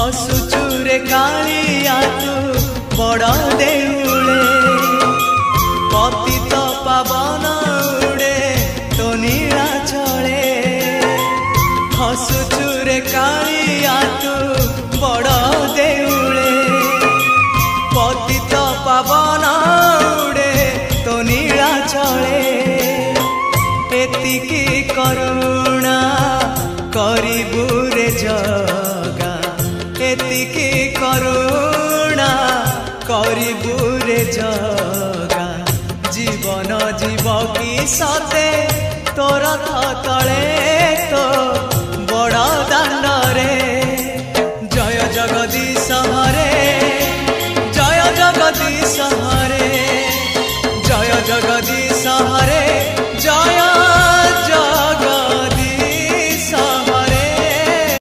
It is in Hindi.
हसुचुरे कालिया तू बड़ देउले पतित पावन उड़े तो नीला चले हसुचुरे कालिया तू बड़ देउले पतित पावन उड़े तो नीला चले एतिकी करुणा करिबु रे जगा एतिकी करुणा करिबु रे जगा जीवन जीव की सते तोर तले